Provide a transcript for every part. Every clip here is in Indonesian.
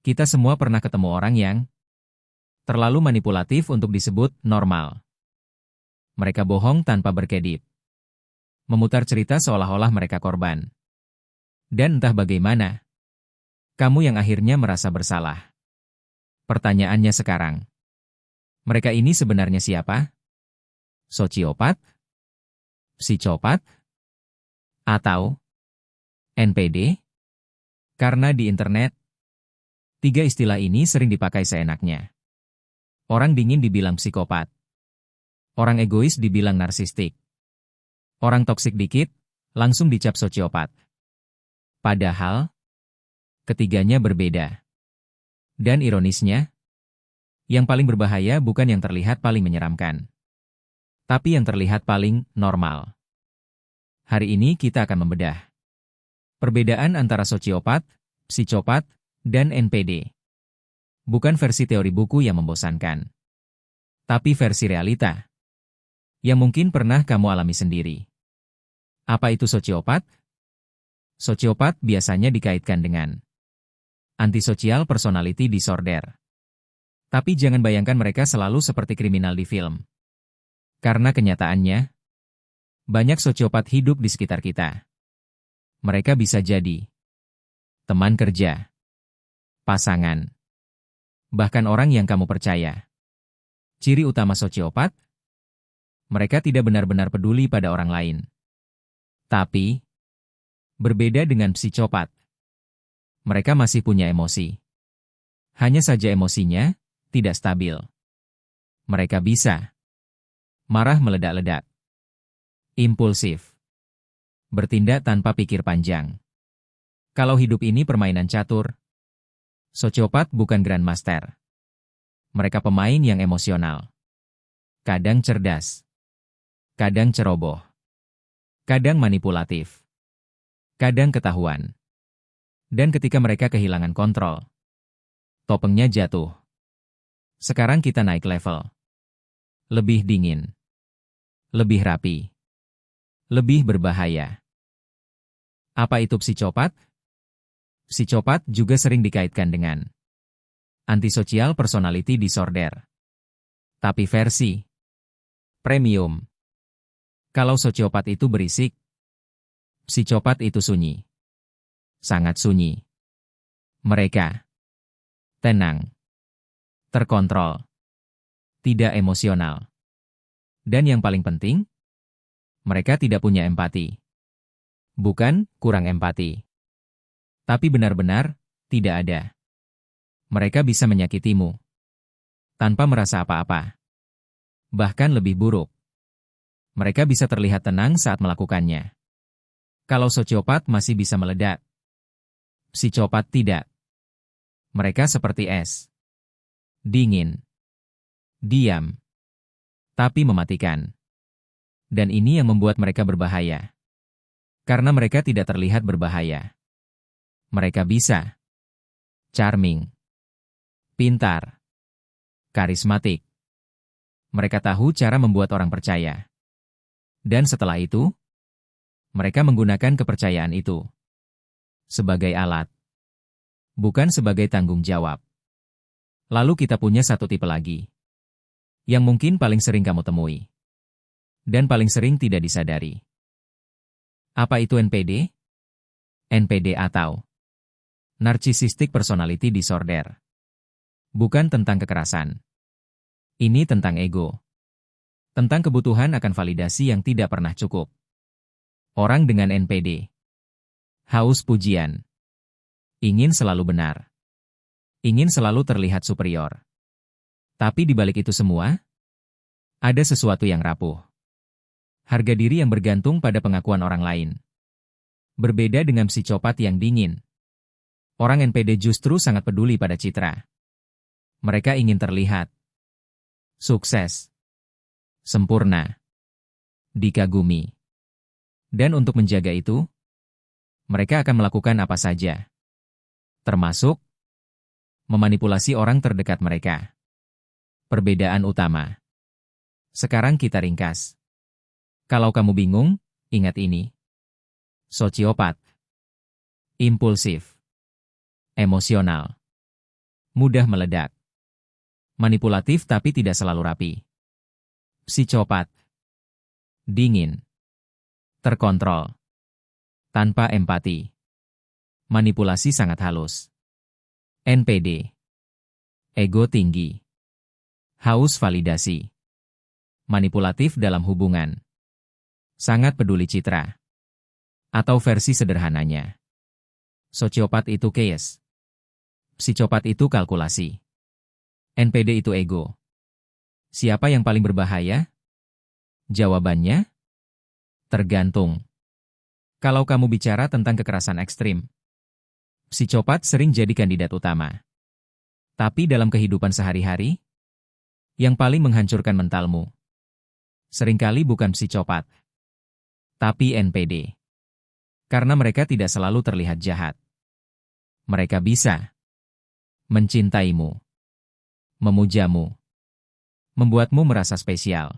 Kita semua pernah ketemu orang yang terlalu manipulatif untuk disebut normal. Mereka bohong tanpa berkedip. Memutar cerita seolah-olah mereka korban. Dan entah bagaimana, kamu yang akhirnya merasa bersalah. Pertanyaannya sekarang, mereka ini sebenarnya siapa? Sosiopat? Psikopat? Atau NPD? Karena di internet, tiga istilah ini sering dipakai seenaknya. Orang dingin dibilang psikopat. Orang egois dibilang narsistik. Orang toksik dikit, langsung dicap sosiopat. Padahal, ketiganya berbeda. Dan ironisnya, yang paling berbahaya bukan yang terlihat paling menyeramkan, tapi yang terlihat paling normal. Hari ini kita akan membedah perbedaan antara sosiopat, psikopat, dan NPD. Bukan versi teori buku yang membosankan, tapi versi realita yang mungkin pernah kamu alami sendiri. Apa itu sosiopat? Sosiopat biasanya dikaitkan dengan antisocial personality disorder. Tapi jangan bayangkan mereka selalu seperti kriminal di film. Karena kenyataannya, banyak sosiopat hidup di sekitar kita. Mereka bisa jadi teman kerja, pasangan, bahkan orang yang kamu percaya. Ciri utama sosiopat? Mereka tidak benar-benar peduli pada orang lain. Tapi, berbeda dengan psikopat, mereka masih punya emosi. Hanya saja emosinya tidak stabil. Mereka bisa marah meledak-ledak, impulsif, bertindak tanpa pikir panjang. Kalau hidup ini permainan catur, sosiopat bukan grandmaster. Mereka pemain yang emosional. Kadang cerdas, kadang ceroboh, kadang manipulatif, kadang ketahuan. Dan ketika mereka kehilangan kontrol, topengnya jatuh. Sekarang kita naik level. Lebih dingin. Lebih rapi. Lebih berbahaya. Apa itu psikopat? Psikopat juga sering dikaitkan dengan antisocial personality disorder. Tapi versi premium. Kalau sosiopat itu berisik, psikopat itu sunyi. Sangat sunyi. Mereka tenang, terkontrol, tidak emosional. Dan yang paling penting, mereka tidak punya empati. Bukan kurang empati, tapi benar-benar tidak ada. Mereka bisa menyakitimu tanpa merasa apa-apa. Bahkan lebih buruk, mereka bisa terlihat tenang saat melakukannya. Kalau sosiopat masih bisa meledak, psikopat tidak. Mereka seperti es. Dingin. Diam. Tapi mematikan. Dan ini yang membuat mereka berbahaya. Karena mereka tidak terlihat berbahaya. Mereka bisa charming, pintar, karismatik. Mereka tahu cara membuat orang percaya. Dan setelah itu, mereka menggunakan kepercayaan itu sebagai alat, bukan sebagai tanggung jawab. Lalu kita punya satu tipe lagi, yang mungkin paling sering kamu temui, dan paling sering tidak disadari. Apa itu NPD? NPD atau Narcissistic Personality Disorder. Bukan tentang kekerasan. Ini tentang ego. Tentang kebutuhan akan validasi yang tidak pernah cukup. Orang dengan NPD haus pujian. Ingin selalu benar. Ingin selalu terlihat superior. Tapi di balik itu semua, ada sesuatu yang rapuh. Harga diri yang bergantung pada pengakuan orang lain. Berbeda dengan psikopat yang dingin. Orang NPD justru sangat peduli pada citra. Mereka ingin terlihat sukses, sempurna, dikagumi. Dan untuk menjaga itu, mereka akan melakukan apa saja. Termasuk memanipulasi orang terdekat mereka. Perbedaan utama. Sekarang kita ringkas. Kalau kamu bingung, ingat ini. Sosiopat. Impulsif. Emosional. Mudah meledak. Manipulatif tapi tidak selalu rapi. Psikopat. Dingin. Terkontrol. Tanpa empati. Manipulasi sangat halus. NPD. Ego tinggi. Haus validasi. Manipulatif dalam hubungan. Sangat peduli citra. Atau versi sederhananya. Sosiopat itu chaos. Psikopat itu kalkulasi. NPD itu ego. Siapa yang paling berbahaya? Jawabannya? Tergantung. Kalau kamu bicara tentang kekerasan ekstrim, psikopat sering jadi kandidat utama. Tapi dalam kehidupan sehari-hari, yang paling menghancurkan mentalmu, seringkali bukan psikopat, tapi NPD. Karena mereka tidak selalu terlihat jahat. Mereka bisa mencintaimu, memujamu, membuatmu merasa spesial.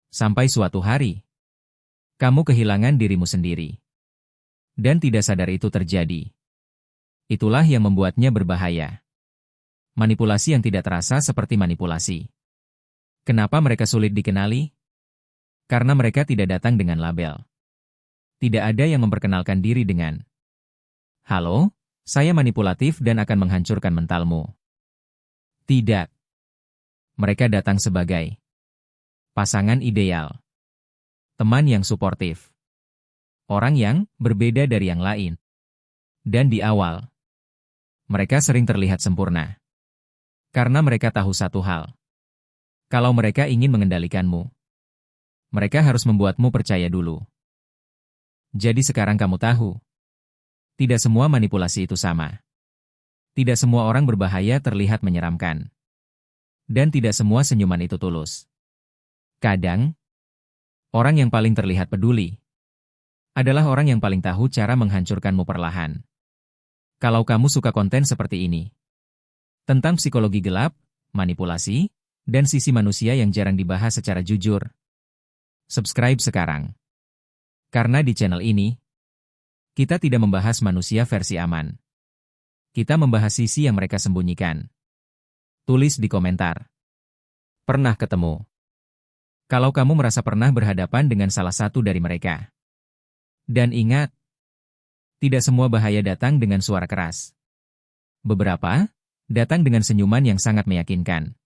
Sampai suatu hari, kamu kehilangan dirimu sendiri. Dan tidak sadar itu terjadi. Itulah yang membuatnya berbahaya. Manipulasi yang tidak terasa seperti manipulasi. Kenapa mereka sulit dikenali? Karena mereka tidak datang dengan label. Tidak ada yang memperkenalkan diri dengan, "Halo, saya manipulatif dan akan menghancurkan mentalmu." Tidak. Mereka datang sebagai pasangan ideal. Teman yang suportif. Orang yang berbeda dari yang lain. Dan di awal, mereka sering terlihat sempurna. Karena mereka tahu satu hal. Kalau mereka ingin mengendalikanmu, mereka harus membuatmu percaya dulu. Jadi sekarang kamu tahu, tidak semua manipulasi itu sama. Tidak semua orang berbahaya terlihat menyeramkan. Dan tidak semua senyuman itu tulus. Kadang, orang yang paling terlihat peduli adalah orang yang paling tahu cara menghancurkanmu perlahan. Kalau kamu suka konten seperti ini, tentang psikologi gelap, manipulasi, dan sisi manusia yang jarang dibahas secara jujur, subscribe sekarang. Karena di channel ini, kita tidak membahas manusia versi aman. Kita membahas sisi yang mereka sembunyikan. Tulis di komentar. Pernah ketemu? Kalau kamu merasa pernah berhadapan dengan salah satu dari mereka. Dan ingat, tidak semua bahaya datang dengan suara keras. Beberapa datang dengan senyuman yang sangat meyakinkan.